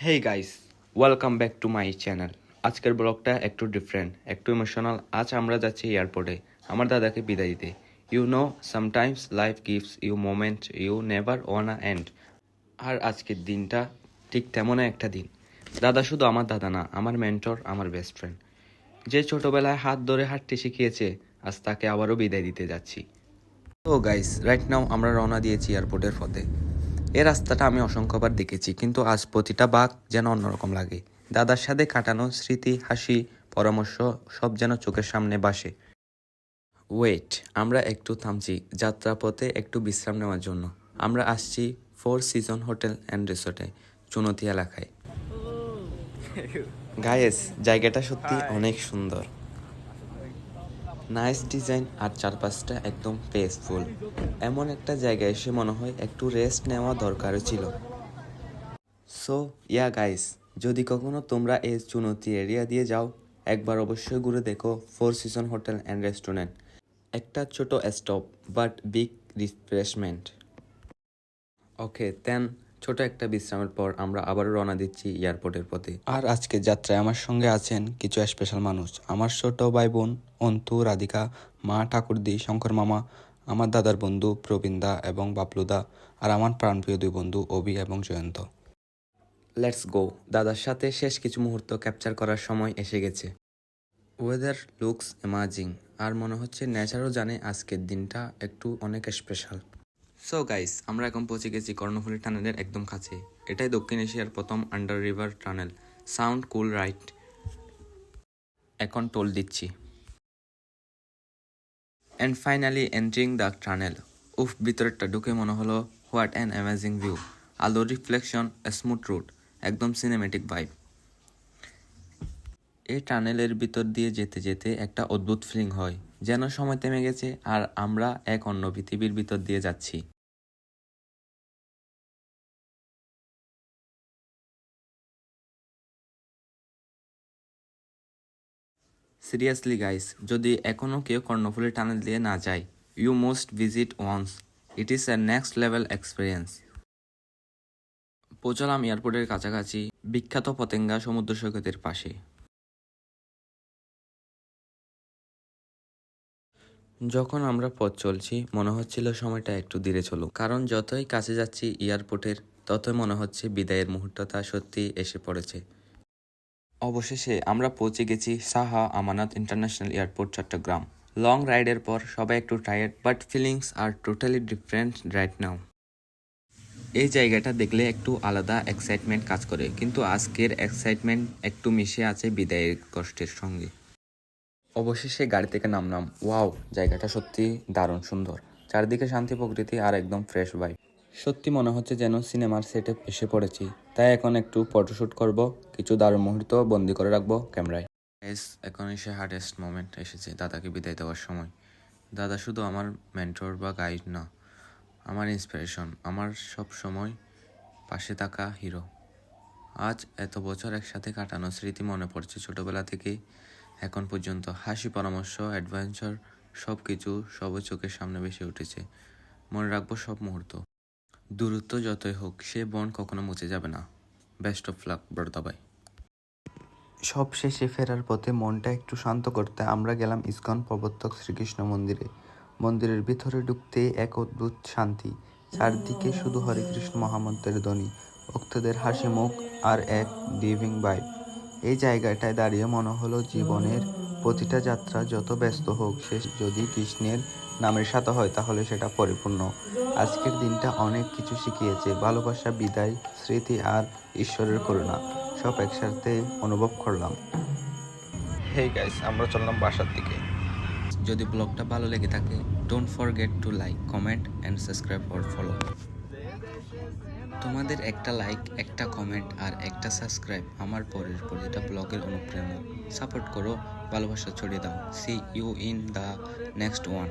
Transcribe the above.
Hey guys, welcome back to my channel. আজকের ব্লগটা একটু ডিফারেন্ট, একটু ইমোশনাল। আজ আমরা যাচ্ছি এয়ারপোর্টে আমার দাদাকে বিদায় দিতে। You know, sometimes life gives you moment you never wanna end. আর আজকের দিনটা ঠিক তেমনই একটা দিন। দাদা শুধু আমার দাদা না, আমার মেন্টর, আমার বেস্ট ফ্রেন্ড। যে ছোটবেলায় হাত ধরে হাঁটতে শিখিয়েছে, আজ তাকে আবারও বিদায় দিতে যাচ্ছি। তো গাইস, রাইট নাও আমরা রওনা দিয়েছি এয়ারপোর্টের পথে। এই রাস্তাটা আমি অসংখ্যবার দেখেছি, কিন্তু আজ প্রতিটা বাঁক যেন অন্যরকম লাগে। দাদার সাথে কাটানো স্মৃতি, হাসি, পরামর্শ সব যেন চোখের সামনে ভাসে। ওয়েট, আমরা একটু থামছি যাত্রাপথে একটু বিশ্রাম নেওয়ার জন্য। আমরা আসছি ফোর সিজন হোটেল অ্যান্ড রিসোর্টে, চুনতি এলাকায়। গায়েস, জায়গাটা সত্যি অনেক সুন্দর। নাইস ডিজাইন আর চারপাশটা একদম পেসফুল। এমন একটা জায়গায় এসে মনে হয় একটু রেস্ট নেওয়া দরকার ছিল। সো ইয়া গাইস, যদি কখনো তোমরা এই চুনতি এরিয়া দিয়ে যাও, একবার অবশ্যই ঘুরে দেখো four season hotel and restaurant. একটা ছোট স্টপ বাট বিগ রিফ্রেশমেন্ট। ওকে দেন, ছোট একটা বিশ্রামের পর আমরা আবারও রওনা দিচ্ছি এয়ারপোর্টের পথে। আর আজকে যাত্রায় আমার সঙ্গে আছেন কিছু স্পেশাল মানুষ। আমার ছোট ভাই বোন অন্তু, রাধিকা, মা ঠাকুরদি, শঙ্কর মামা, আমার দাদার বন্ধু প্রবীণদা এবং বাবলুদা, আর আমার প্রাণপ্রিয় দুই বন্ধু অভি এবং জয়ন্ত। Let's go. দাদার সাথে শেষ কিছু মুহূর্ত ক্যাপচার করার সময় এসে গেছে। ওয়েদার লুকস অ্যামাজিং, আর মনে হচ্ছে নেচারও জানে আজকের দিনটা একটু অনেক স্পেশাল। সো গাইস, আমরা এখন পৌঁছে গেছি কর্ণফুলী টানেলের একদম কাছে। এটাই দক্ষিণ এশিয়ার প্রথম আন্ডার রিভার টানেল। সাউন্ড কুল রাইট? এখন টোল দিচ্ছি। And finally entering the tunnel. উফ, ভিতরেরটা ঢুকে মনে হলো হোয়াট অ্যান অ্যামেজিং ভিউ। আলোর রিফ্লেকশন, স্মুথ রুট, একদম সিনেমেটিক ভাইব। এই টানেলের ভিতর দিয়ে যেতে যেতে একটা অদ্ভুত ফিলিং হয়, যেন সময় থেমে গেছে আর আমরা এক অন্য পৃথিবীর ভিতর দিয়ে যাচ্ছি। সিরিয়াসলি গাইস, যদি এখনও কেউ কর্ণফুলী টানেল দিয়ে না যায়, you must visit once. It is a next level experience. পৌঁছলাম এয়ারপোর্টের কাছাকাছি, বিখ্যাত পতেঙ্গা সমুদ্র সৈকতের পাশে। যখন আমরা পথ চলছি মনে হচ্ছিল সময়টা একটু ধীরে চলুক, কারণ যতই কাছে যাচ্ছি এয়ারপোর্টের, ততই মনে হচ্ছে বিদায়ের মুহূর্তটা সত্যি এসে পড়েছে। অবশেষে আমরা পৌঁছে গেছি সাহা আমানত ইন্টারন্যাশনাল এয়ারপোর্ট, চট্টগ্রাম। লং রাইডের পর সবাই একটু tired, but feelings are totally different right now. এই জায়গাটা দেখলে একটু আলাদা এক্সাইটমেন্ট কাজ করে, কিন্তু আজকের এক্সাইটমেন্ট একটু মিশে আছে বিদায়ের কষ্টের সঙ্গে। অবশেষে গাড়ি থেকে নামলাম। ওয়াও, জায়গাটা সত্যি দারুণ সুন্দর। চারদিকে শান্তি, প্রকৃতি আর একদম ফ্রেশ ভাইব। সত্যি মনে হচ্ছে যেন সিনেমার সেটে এসে পড়েছি। তাই এখন একটু ফটোশ্যুট করব, কিছু দারুণ মুহূর্ত বন্দি করে রাখবো ক্যামেরায়। এখন এসে হার্ডেস্ট মোমেন্ট এসেছে, দাদাকে বিদায় দেওয়ার সময়। দাদা শুধু আমার মেন্টর বা গাইড না, আমার ইন্সপিরেশন, আমার সব সময় পাশে থাকা হিরো। আজ এত বছর একসাথে কাটানো স্মৃতি মনে পড়ছে ছোটবেলা থেকেই এখন পর্যন্ত। হাসি, পরামর্শ, অ্যাডভেঞ্চার, সব কিছু সবই চোখের সামনে ভেসে উঠেছে। মনে রাখবো সব মুহূর্ত। দূরত্ব যতই হোক, সে বন কখনো মুছে যাবে না। বেস্ট অফ লাক ব্রদা ভাই। সব শেষে ফেরার পথে মনটা একটু শান্ত করতে আমরা গেলাম ইসকন প্রবর্তক শ্রীকৃষ্ণ মন্দিরে। মন্দিরের ভিতরে ঢুকতেই এক অদ্ভুত শান্তি। চারদিকে শুধু হরে কৃষ্ণ মহামন্ত্রের ধ্বনি, ভক্তদের হাসি মুখ আর এক ডিভিং ভাইব। এই জায়গাটায় দাঁড়িয়ে মনে হলো জীবনের প্রতিটা যাত্রা যত ব্যস্ত হোক, শেষ যদি কৃষ্ণের নামের সাথে হয় তাহলে সেটা পরিপূর্ণ। আজকের দিনটা অনেক কিছু শিখিয়েছে, ভালোবাসা, বিদায়, স্মৃতি আর ঈশ্বরের করুণা সব একসাথে অনুভব করলাম। হেই গাইস, আমরা চললাম বাসার দিকে। যদি ব্লগটা ভালো লেগে থাকে, don't forget to like, comment and subscribe or follow. তোমাদের একটা লাইক, একটা কমেন্ট আর একটা সাবস্ক্রাইব আমার পরের প্রতিটা ব্লগের অনুপ্রেরণা। সাপোর্ট করো, ভালোবাসা ছড়িয়ে দাও। See you in the next one.